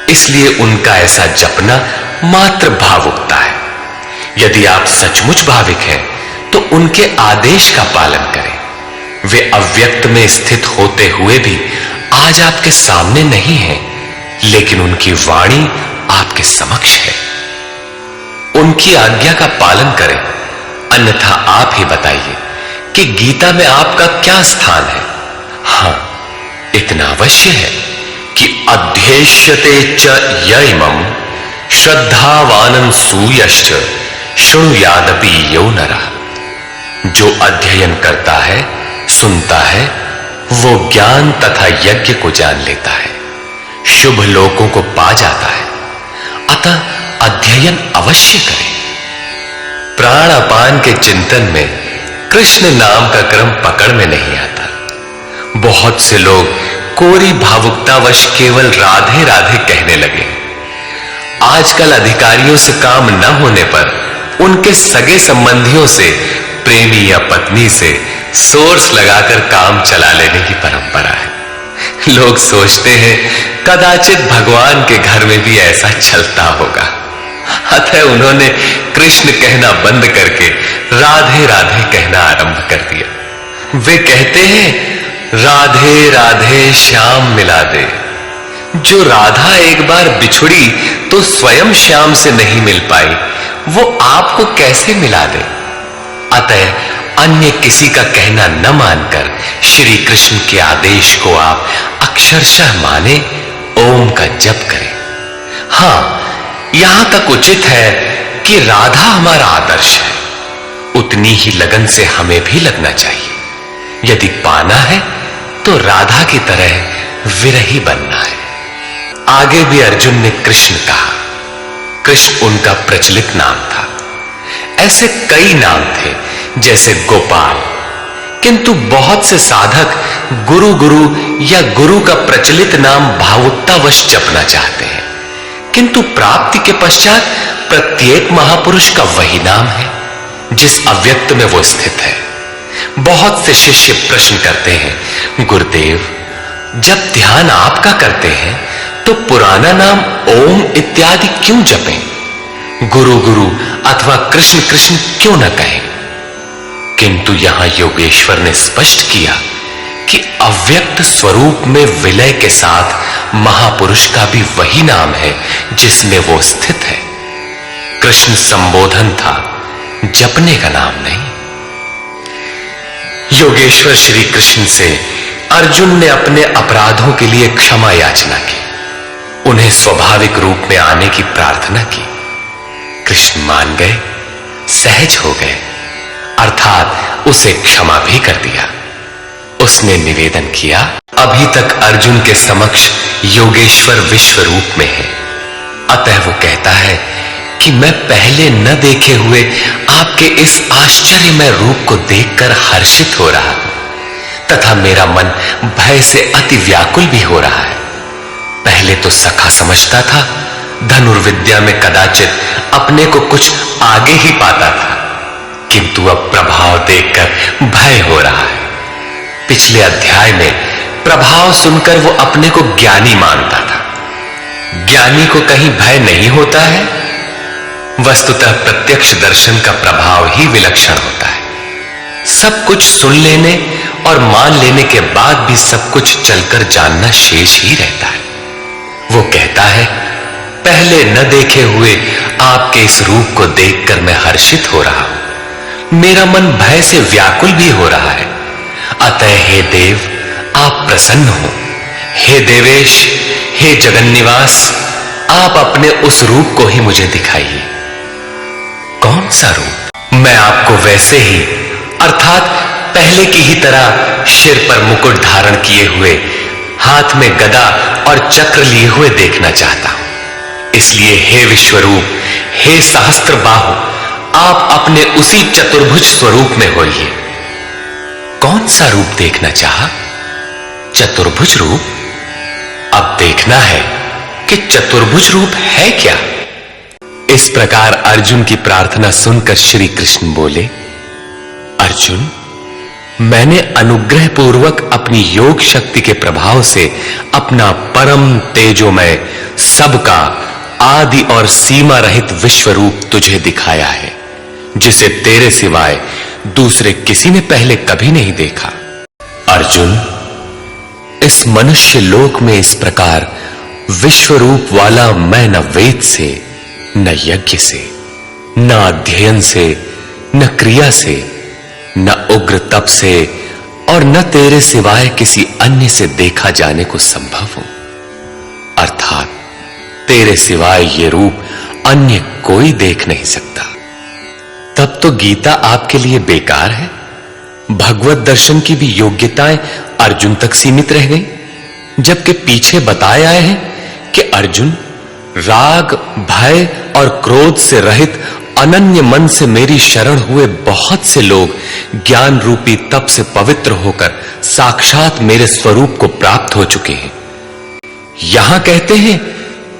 Speaker 1: इसलिए उनका ऐसा जपना मात्र भावुकता है। यदि आप सचमुच भाविक हैं तो उनके आदेश का पालन करें। वे अव्यक्त में स्थित होते हुए भी आज आपके सामने नहीं है, लेकिन उनकी वाणी आपके समक्ष है। उनकी आज्ञा का पालन करें, अन्यथा आप ही बताइए कि गीता में आपका क्या स्थान है। हां, इतना अवश्य है कि अध्येष्यते च यइमं श्रद्धावानं सूयश्च शृणुयादपि यो नरः। जो अध्ययन करता है, सुनता है, वो ज्ञान तथा यज्ञ को जान लेता है, शुभ लोकों को पा जाता है। अतः अध्ययन अवश्य करें। प्राण अपान के चिंतन में कृष्ण नाम का क्रम पकड़ में नहीं आता। बहुत से लोग कोरी भावुकतावश केवल राधे राधे कहने लगे। आजकल अधिकारियों से काम न होने पर उनके सगे संबंधियों से, प्रेमी या पत्नी से सोर्स लगाकर काम चला लेने की परंपरा है। लोग सोचते हैं कदाचित भगवान के घर में भी ऐसा चलता होगा, अतः उन्होंने कृष्ण कहना बंद करके राधे राधे कहना आरंभ कर दिया। वे कहते हैं राधे राधे श्याम मिला दे। जो राधा एक बार बिछुड़ी तो स्वयं श्याम से नहीं मिल पाई, वो आपको कैसे मिला दे? अतः अन्य किसी का कहना न मानकर श्री कृष्ण के आदेश को आप अक्षरशः माने, ओम का जप करें। हां, यहां तक उचित है कि राधा हमारा आदर्श है, उतनी ही लगन से हमें भी लगना चाहिए। यदि पाना है तो राधा की तरह विरही बनना है। आगे भी अर्जुन ने कृष्ण कहा। कृष्ण उनका प्रचलित नाम था। ऐसे कई नाम थे जैसे गोपाल, किंतु बहुत से साधक गुरु गुरु या गुरु का प्रचलित नाम भावुकतावश जपना चाहते हैं, किंतु प्राप्ति के पश्चात प्रत्येक महापुरुष का वही नाम है जिस अव्यक्त में वो स्थित है। बहुत से शिष्य प्रश्न करते हैं, गुरुदेव जब ध्यान आपका करते हैं तो पुराना नाम ओम इत्यादि क्यों जपें? गुरु गुरु अथवा कृष्ण कृष्ण क्यों न कहें? किंतु यहां योगेश्वर ने स्पष्ट किया कि अव्यक्त स्वरूप में विलय के साथ महापुरुष का भी वही नाम है जिसमें वो स्थित है। कृष्ण संबोधन था, जपने का नाम नहीं। योगेश्वर श्री कृष्ण से अर्जुन ने अपने अपराधों के लिए क्षमा याचना की, उन्हें स्वाभाविक रूप में आने की प्रार्थना की। कृष्ण मान गए, सहज हो गए, अर्थात उसे क्षमा भी कर दिया। उसने निवेदन किया, अभी तक अर्जुन के समक्ष योगेश्वर विश्व रूप में है, अतः वो कहता है कि मैं पहले न देखे हुए आपके इस आश्चर्यमय रूप को देखकर हर्षित हो रहा हूं, तथा मेरा मन भय से अति व्याकुल भी हो रहा है। पहले तो सखा समझता था, धनुर्विद्या में कदाचित अपने को कुछ आगे ही पाता था, किंतु अब प्रभाव देखकर भय हो रहा है। पिछले अध्याय में प्रभाव सुनकर वो अपने को ज्ञानी मानता था। ज्ञानी को कहीं भय नहीं होता है? वस्तुतः प्रत्यक्ष दर्शन का प्रभाव ही विलक्षण होता है। सब कुछ सुन लेने और मान लेने के बाद भी सब कुछ चलकर जानना शेष ही रहता है। वो कहता है, पहले न देखे हुए आपके इस रूप को देखकर मैं हर्षित हो रहा हूं, मेरा मन भय से व्याकुल भी हो रहा है। अतः हे देव, आप प्रसन्न हो। हे देवेश, हे जगन्निवास, आप अपने उस रूप को ही मुझे दिखाइए। कौन सा रूप? मैं आपको वैसे ही, अर्थात पहले की ही तरह सिर पर मुकुट धारण किए हुए, हाथ में गदा और चक्र लिए हुए देखना चाहता हूं। इसलिए हे विश्वरूप, हे सहस्त्रबाहु, आप अपने उसी चतुर्भुज स्वरूप में होइए। कौन सा रूप देखना चाहा? चतुर्भुज रूप। अब देखना है कि चतुर्भुज रूप है क्या। इस प्रकार अर्जुन की प्रार्थना सुनकर श्री कृष्ण बोले, अर्जुन, मैंने अनुग्रह पूर्वक अपनी योग शक्ति के प्रभाव से अपना परम तेजोमय, सबका आदि और सीमा रहित विश्व रूप तुझे दिखाया है, जिसे तेरे सिवाय दूसरे किसी ने पहले कभी नहीं देखा। अर्जुन, इस मनुष्य लोक में इस प्रकार विश्व रूप वाला मैं न वेद से, न यज्ञ से, न अध्ययन से, न क्रिया से, न उग्र तप से और न तेरे सिवाय किसी अन्य से देखा जाने को संभव हूं। अर्थात तेरे सिवाय ये रूप अन्य कोई देख नहीं सकता। तब तो गीता आपके लिए बेकार है। भगवत दर्शन की भी योग्यताएं अर्जुन तक सीमित रह गई, जबकि पीछे बताए आए हैं कि अर्जुन, राग, भय और क्रोध से रहित अनन्य मन से मेरी शरण हुए बहुत से लोग ज्ञान रूपी तप से पवित्र होकर साक्षात मेरे स्वरूप को प्राप्त हो चुके हैं। यहां कहते हैं,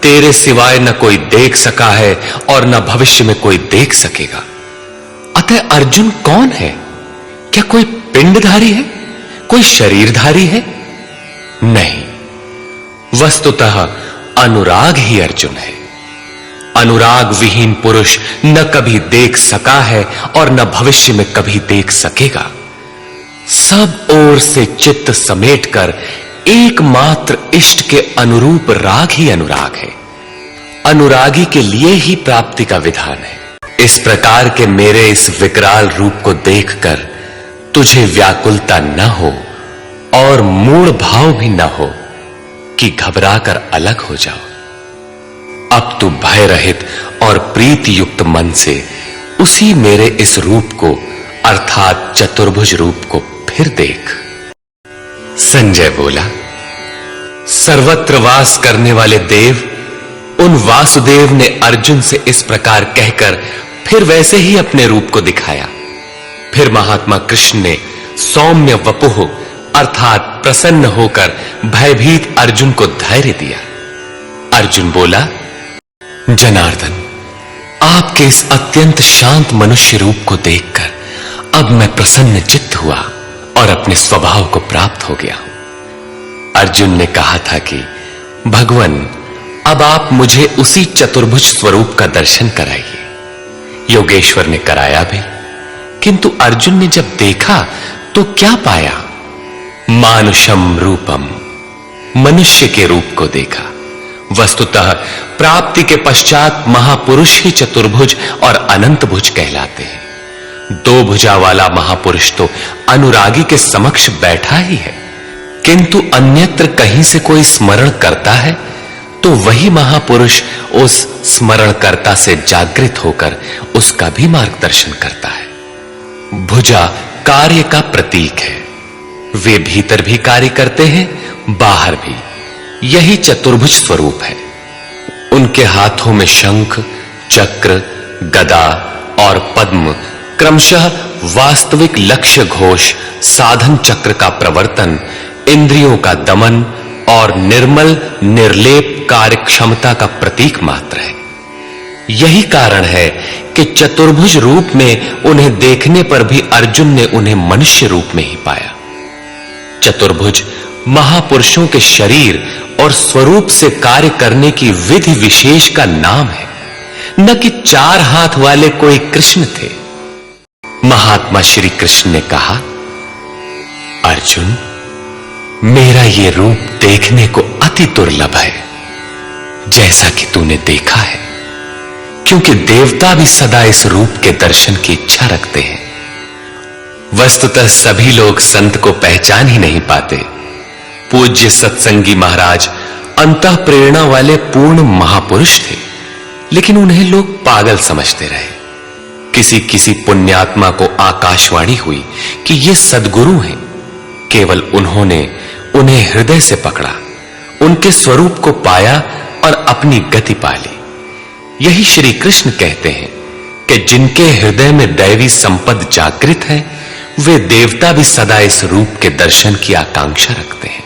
Speaker 1: तेरे सिवाय न कोई देख सका है और न भविष्य में कोई देख सकेगा। अतः अर्जुन कौन है? क्या कोई पिंडधारी है? कोई शरीरधारी है? नहीं, वस्तुतः अनुराग ही अर्जुन है। अनुराग विहीन पुरुष न कभी देख सका है और न भविष्य में कभी देख सकेगा। सब ओर से चित्त समेटकर एकमात्र इष्ट के अनुरूप राग ही अनुराग है। अनुरागी के लिए ही प्राप्ति का विधान है। इस प्रकार के मेरे इस विकराल रूप को देखकर तुझे व्याकुलता न हो और मूढ़ भाव भी न हो कि घबराकर अलग हो जाओ। अब तू भय रहित और प्रीति युक्त मन से उसी मेरे इस रूप को अर्थात चतुर्भुज रूप को फिर देख। संजय बोला, सर्वत्र वास करने वाले देव उन वासुदेव ने अर्जुन से इस प्रकार कहकर फिर वैसे ही अपने रूप को दिखाया। फिर महात्मा कृष्ण ने सौम्य वपुः अर्थात प्रसन्न होकर भयभीत अर्जुन को धैर्य दिया। अर्जुन बोला, जनार्दन, आपके इस अत्यंत शांत मनुष्य रूप को देखकर अब मैं प्रसन्न चित्त हुआ और अपने स्वभाव को प्राप्त हो गया हूं। अर्जुन ने कहा था कि भगवान, अब आप मुझे उसी चतुर्भुज स्वरूप का दर्शन कराइए। योगेश्वर ने कराया भी, किंतु अर्जुन ने जब देखा तो क्या पाया? मानुषम रूपम, मनुष्य के रूप को देखा। वस्तुतः प्राप्ति के पश्चात महापुरुष ही चतुर्भुज और अनंत भुज कहलाते हैं। दो भुजा वाला महापुरुष तो अनुरागी के समक्ष बैठा ही है, किंतु अन्यत्र कहीं से कोई स्मरण करता है तो वही महापुरुष उस स्मरणकर्ता से जागृत होकर उसका भी मार्गदर्शन करता है। भुजा कार्य का प्रतीक है। वे भीतर भी कार्य करते हैं, बाहर भी। यही चतुर्भुज स्वरूप है। उनके हाथों में शंख, चक्र, गदा और पद्म क्रमशः वास्तविक लक्ष्य घोष, साधन चक्र का प्रवर्तन, इंद्रियों का दमन और निर्मल निर्लेप कार्य क्षमता का प्रतीक मात्र है। यही कारण है कि चतुर्भुज रूप में उन्हें देखने पर भी अर्जुन ने उन्हें मनुष्य रूप में ही पाया। चतुर्भुज महापुरुषों के शरीर और स्वरूप से कार्य करने की विधि विशेष का नाम है, न कि चार हाथ वाले कोई कृष्ण थे। महात्मा श्री कृष्ण ने कहा, अर्जुन, मेरा ये रूप देखने को अति दुर्लभ है, जैसा कि तूने देखा है, क्योंकि देवता भी सदा इस रूप के दर्शन की इच्छा रखते हैं। वस्तुतः सभी लोग संत को पहचान ही नहीं पाते। पूज्य सत्संगी महाराज अंतः प्रेरणा वाले पूर्ण महापुरुष थे, लेकिन उन्हें लोग पागल समझते रहे। किसी किसी पुण्यात्मा को आकाशवाणी हुई कि ये सद्गुरु हैं। केवल उन्होंने उन्हें हृदय से पकड़ा, उनके स्वरूप को पाया और अपनी गति पा ली। यही श्री कृष्ण कहते हैं कि जिनके हृदय में दैवी संपद जागृत है, वे देवता भी सदा इस रूप के दर्शन की आकांक्षा रखते हैं।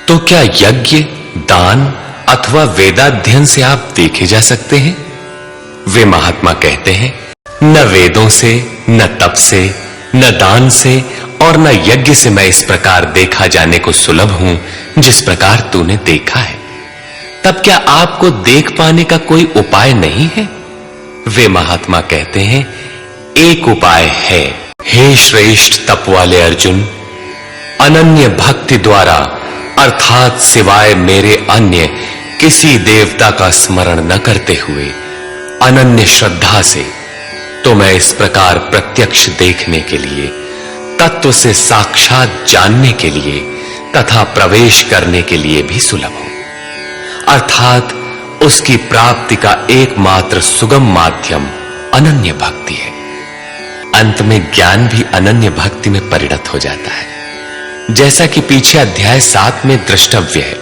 Speaker 1: तो क्या यज्ञ, दान अथवा वेदाध्ययन से आप देखे जा सकते हैं? वे महात्मा कहते हैं, न वेदों से, न तप से, न दान से और न यज्ञ से मैं इस प्रकार देखा जाने को सुलभ हूं जिस प्रकार तूने देखा है। तब क्या आपको देख पाने का कोई उपाय नहीं है? वे महात्मा कहते हैं, एक उपाय है। हे श्रेष्ठ तप वाले अर्जुन, अनन्य भक्ति द्वारा अर्थात सिवाय मेरे अन्य किसी देवता का स्मरण न करते हुए अनन्य श्रद्धा से तो मैं इस प्रकार प्रत्यक्ष देखने के लिए, तत्व से साक्षात जानने के लिए तथा प्रवेश करने के लिए भी सुलभ हूं। अर्थात उसकी प्राप्ति का एकमात्र सुगम माध्यम अनन्य भक्ति है। अंत में ज्ञान भी अनन्य भक्ति में परिणत हो जाता है, जैसा कि पीछे अध्याय 7 में द्रष्टव्य है।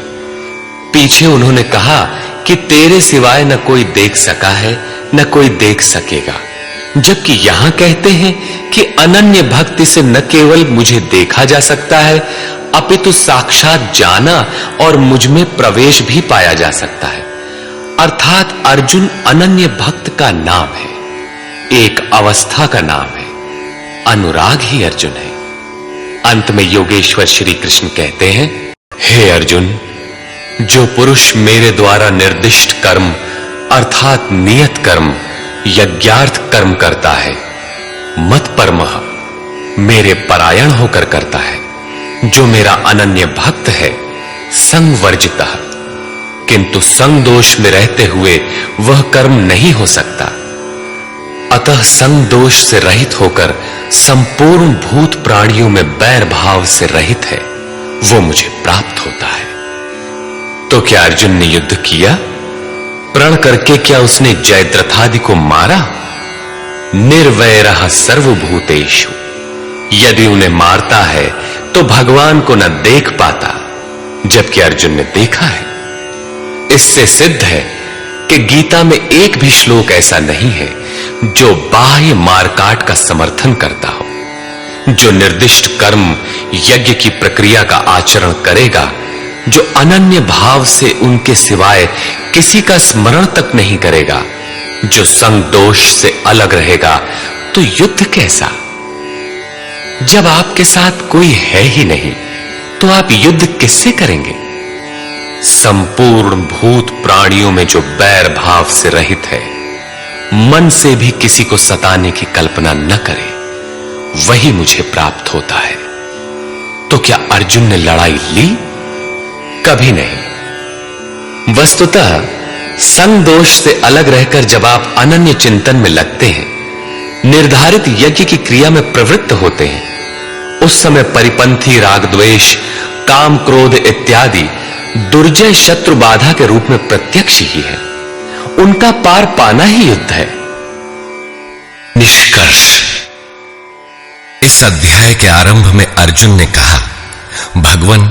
Speaker 1: पीछे उन्होंने कहा कि तेरे सिवाय न कोई देख सका है न कोई देख सकेगा, जबकि यहां कहते हैं कि अनन्य भक्ति से न केवल मुझे देखा जा सकता है अपितु साक्षात जाना और मुझ में प्रवेश भी पाया जा सकता है। अर्थात अर्जुन अनन्य भक्त का नाम है, एक अवस्था का नाम है। अनुराग ही अर्जुन है। अंत में योगेश्वर श्री कृष्ण कहते हैं, हे अर्जुन, जो पुरुष मेरे द्वारा निर्दिष्ट कर्म अर्थात नियत कर्म यज्ञार्थ कर्म करता है, मत परमः मेरे परायण होकर करता है, जो मेरा अनन्य भक्त है, संवर्जितः किंतु संग दोष में रहते हुए वह कर्म नहीं हो सकता। अतः संग दोष से रहित होकर संपूर्ण भूत प्राणियों में बैर भाव से रहित है, वो मुझे प्राप्त होता है। तो क्या अर्जुन ने युद्ध किया? प्रण करके क्या उसने जयद्रथादि को मारा? निर्वैरः सर्वभूतेषु, यदि उन्हें मारता है तो भगवान को न देख पाता, जबकि अर्जुन ने देखा है। इससे सिद्ध है कि गीता में एक भी श्लोक ऐसा नहीं है जो बाह्य मारकाट का समर्थन करता हो। जो निर्दिष्ट कर्म यज्ञ की प्रक्रिया का आचरण करेगा, जो अनन्य भाव से उनके सिवाय किसी का स्मरण तक नहीं करेगा, जो संग दोष से अलग रहेगा, तो युद्ध कैसा? जब आपके साथ कोई है ही नहीं तो आप युद्ध किससे करेंगे? संपूर्ण भूत प्राणियों में जो बैर भाव से रहित है, मन से भी किसी को सताने की कल्पना न करे, वही मुझे प्राप्त होता है। तो क्या अर्जुन ने लड़ाई ली? कभी नहीं। वस्तुतः संग दोष से अलग रहकर जब आप अनन्य चिंतन में लगते हैं, निर्धारित यज्ञ की क्रिया में प्रवृत्त होते हैं, उस समय परिपंथी राग द्वेष काम क्रोध इत्यादि दुर्जय शत्रु बाधा के रूप में प्रत्यक्ष ही है। उनका पार पाना ही युद्ध है।
Speaker 2: निष्कर्ष। इस अध्याय के आरंभ में अर्जुन ने कहा, भगवान,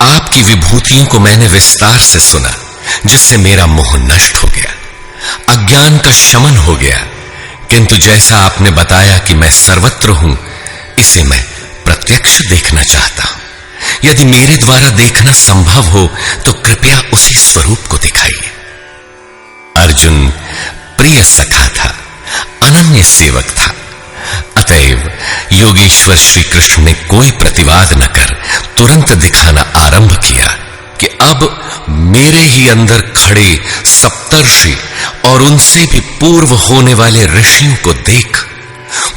Speaker 2: आपकी विभूतियों को मैंने विस्तार से सुना, जिससे मेरा मोह नष्ट हो गया, अज्ञान का शमन हो गया। किंतु जैसा आपने बताया कि मैं सर्वत्र हूं, इसे मैं प्रत्यक्ष देखना चाहता हूं। यदि मेरे द्वारा देखना संभव हो तो कृपया उसी स्वरूप को दिखाइए। अर्जुन प्रिय सखा था, अनन्य सेवक था। अतएव योगेश्वर श्री कृष्ण ने कोई प्रतिवाद न कर तुरंत दिखाना आरंभ किया कि अब मेरे ही अंदर खड़े सप्तर्षि और उनसे भी पूर्व होने वाले ऋषियों को देख,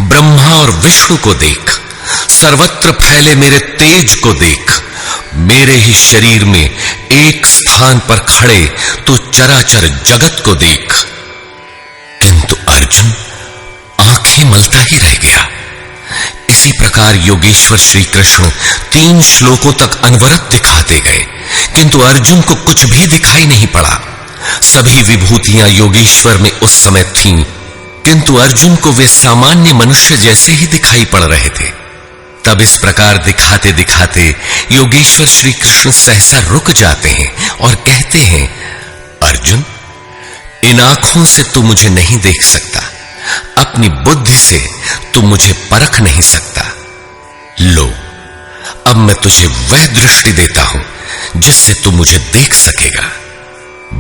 Speaker 2: ब्रह्मा और विष्णु को देख, सर्वत्र फैले मेरे तेज को देख, मेरे ही शरीर में एक स्थान पर खड़े तो चराचर जगत को देख। किंतु अर्जुन आंखें मलता ही रह गया। इसी प्रकार योगेश्वर श्री कृष्ण 3 श्लोकों तक अनवरत दिखाते गए, किंतु अर्जुन को कुछ भी दिखाई नहीं पड़ा। सभी विभूतियां योगेश्वर में उस समय थीं, किंतु अर्जुन को वे सामान्य मनुष्य जैसे ही दिखाई पड़ रहे थे। तब इस प्रकार दिखाते दिखाते योगेश्वर श्री कृष्ण सहसा रुक जाते हैं और कहते हैं, अर्जुन, इन आंखों से तू मुझे नहीं देख सकता, अपनी बुद्धि से तू मुझे परख नहीं सकता। लो, अब मैं तुझे वह दृष्टि देता हूं जिससे तू मुझे देख सकेगा।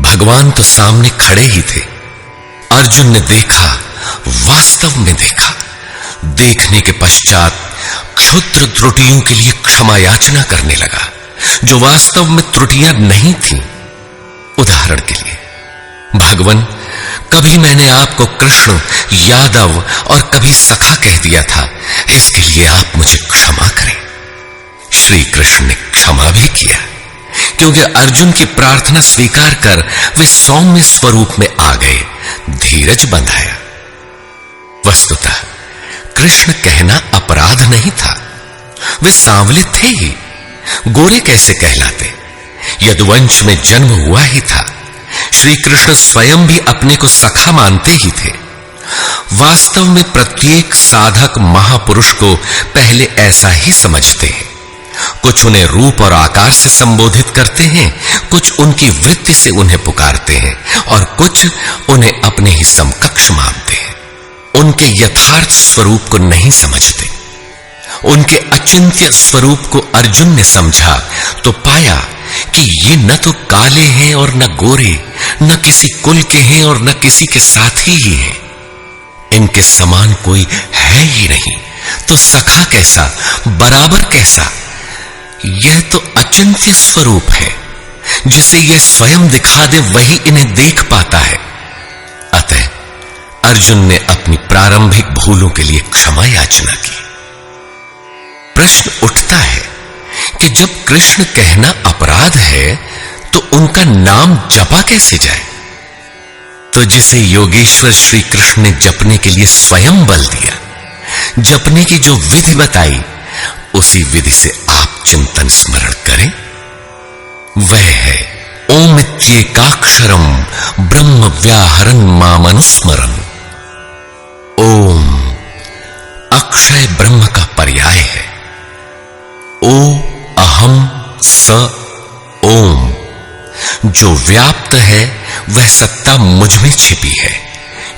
Speaker 2: भगवान तो सामने खड़े ही थे। अर्जुन ने देखा, वास्तव में देखा। देखने के पश्चात क्षुद्र त्रुटियों के लिए क्षमा याचना करने लगा, जो वास्तव में त्रुटियां नहीं थीं। उदाहरण के लिए, भगवान, कभी मैंने आपको कृष्ण, यादव और कभी सखा कह दिया था, इसके लिए आप मुझे क्षमा करें। श्री कृष्ण ने क्षमा भी किया, क्योंकि अर्जुन की प्रार्थना स्वीकार कर वे सौम्य स्वरूप में आ गए, धीरज बंधाया। वस्तुतः कृष्ण कहना अपराध नहीं था, वे सांवले थे ही, गोरे कैसे कहलाते? यदुवंश में जन्म हुआ ही था। श्री कृष्ण स्वयं भी अपने को सखा मानते ही थे। वास्तव में प्रत्येक साधक महापुरुष को पहले ऐसा ही समझते हैं। कुछ उन्हें रूप और आकार से संबोधित करते हैं, कुछ उनकी वृत्ति से उन्हें पुकारते हैं और कुछ उन्हें अपने ही समकक्ष मानते हैं। उनके यथार्थ स्वरूप को नहीं समझते। उनके अचिंत्य स्वरूप को अर्जुन ने समझा तो पाया कि ये न तो काले हैं और न गोरे, न किसी कुल के हैं और न किसी के साथी ही हैं। इनके समान कोई है ही नहीं, तो सखा कैसा, बराबर कैसा? यह तो अचिंत्य स्वरूप है। जिसे यह स्वयं दिखा दे वही इन्हें देख पाता है। अतः अर्जुन ने अपनी प्रारंभिक भूलों के लिए क्षमा याचना की। प्रश्न उठता है कि जब कृष्ण कहना अपराध है तो उनका नाम जपा कैसे जाए? तो जिसे योगेश्वर श्री कृष्ण ने जपने के लिए स्वयं बल दिया, जपने की जो विधि बताई, उसी विधि से आप चिंतन स्मरण करें। वह है ओमित्येकाक्षरम ब्रह्म व्याहरन् मामनुस्मरन्। ओम अक्षय ब्रह्म का पर्याय है। ओ अहम स ओम। जो व्याप्त है वह सत्ता मुझ में छिपी है।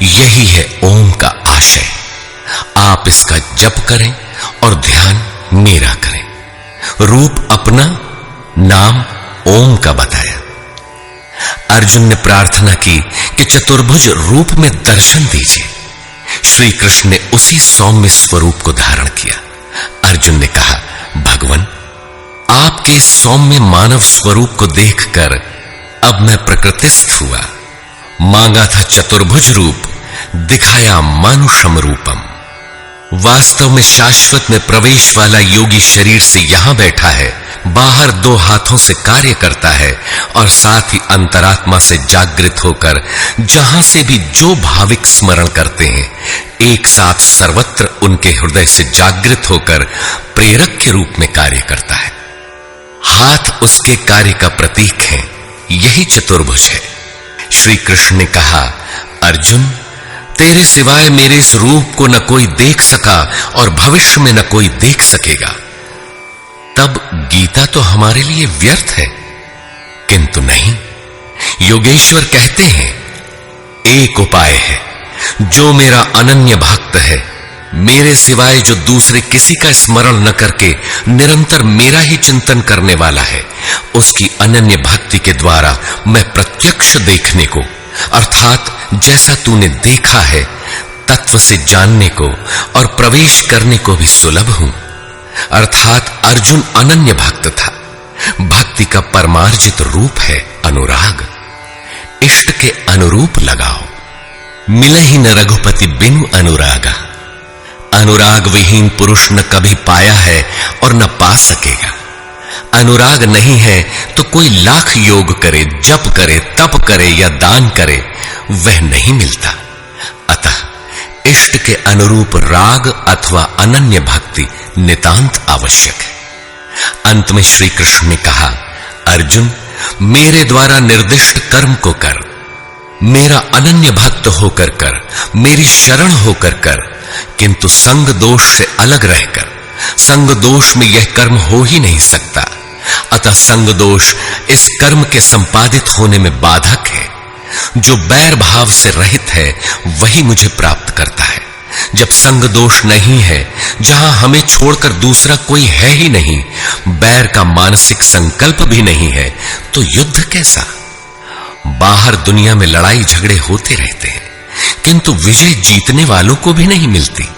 Speaker 2: यही है ओम का आशय। आप इसका जप करें और ध्यान मेरा करें। रूप अपना, नाम ओम का बताया। अर्जुन ने प्रार्थना की कि चतुर्भुज रूप में दर्शन दीजिए। श्री कृष्ण ने उसी सौम्य स्वरूप को धारण किया। अर्जुन ने कहा, भगवन, आपके सौम्य मानव स्वरूप को देखकर अब मैं प्रकृतिस्थ हुआ। मांगा था चतुर्भुज रूप, दिखाया मानुषम रूपम। वास्तव में शाश्वत में प्रवेश वाला योगी शरीर से यहां बैठा है, बाहर दो हाथों से कार्य करता है और साथ ही अंतरात्मा से जागृत होकर जहां से भी जो भाविक स्मरण करते हैं, एक साथ सर्वत्र उनके हृदय से जागृत होकर प्रेरक के रूप में कार्य करता है। हाथ उसके कार्य का प्रतीक है। यही चतुर्भुज है। श्री कृष्ण ने कहा, अर्जुन, तेरे सिवाय मेरे इस रूप को न कोई देख सका और भविष्य में न कोई देख सकेगा। तब गीता तो हमारे लिए व्यर्थ है। किंतु नहीं, योगेश्वर कहते हैं, एक उपाय है। जो मेरा अनन्य भक्त है, मेरे सिवाय जो दूसरे किसी का स्मरण न करके निरंतर मेरा ही चिंतन करने वाला है, उसकी अनन्य भक्ति के द्वारा मैं प्रत्यक्ष देखने को, अर्थात जैसा तूने देखा है तत्व से जानने को और प्रवेश करने को भी सुलभ हूं। अर्थात अर्जुन अनन्य भक्त था। भक्ति का परमार्जित रूप है अनुराग। इष्ट के अनुरूप लगाओ। मिलहि न रघुपति बिनु अनुरागा। अनुराग विहीन पुरुष न कभी पाया है और न पा सकेगा। अनुराग नहीं है तो कोई लाख योग करे, जप करे, तप करे या दान करे, वह नहीं मिलता। अतः इष्ट के अनुरूप राग अथवा अनन्य भक्ति नितांत आवश्यक है। अंत में श्री कृष्ण ने कहा, अर्जुन, मेरे द्वारा निर्दिष्ट कर्म को कर, मेरा अनन्य भक्त होकर कर, मेरी शरण होकर कर, किंतु संग दोष से अलग रहकर। संग दोष में यह कर्म हो ही नहीं सकता। अतः संग दोष इस कर्म के संपादित होने में बाधक है। जो बैर भाव से रहित है वही मुझे प्राप्त करता है। जब संग दोष नहीं है, जहां हमें छोड़कर दूसरा कोई है ही नहीं, बैर का मानसिक संकल्प भी नहीं है, तो युद्ध कैसा? बाहर दुनिया में लड़ाई झगड़े होते रहते हैं, किंतु विजय जीतने वालों को भी नहीं मिलती।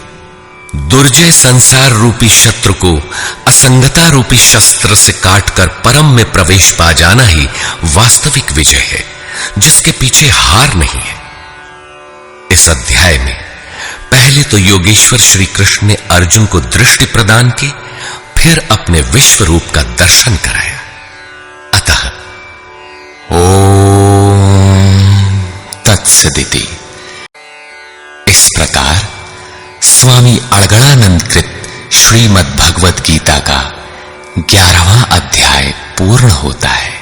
Speaker 2: दुर्जय संसार रूपी शत्रु को असंगता रूपी शस्त्र से काटकर परम में प्रवेश पा जाना ही वास्तविक विजय है, जिसके पीछे हार नहीं है। इस अध्याय में पहले तो योगेश्वर श्री कृष्ण ने अर्जुन को दृष्टि प्रदान की, फिर अपने विश्व रूप का दर्शन कराया। अतः ओम तत्सदिति। इस प्रकार स्वामी अड़गड़ानंद कृत श्रीमद् भगवत गीता का 11वां अध्याय पूर्ण होता है।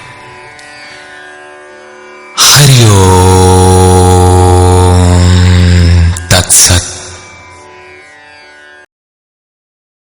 Speaker 2: हरि ओम तत्सत्।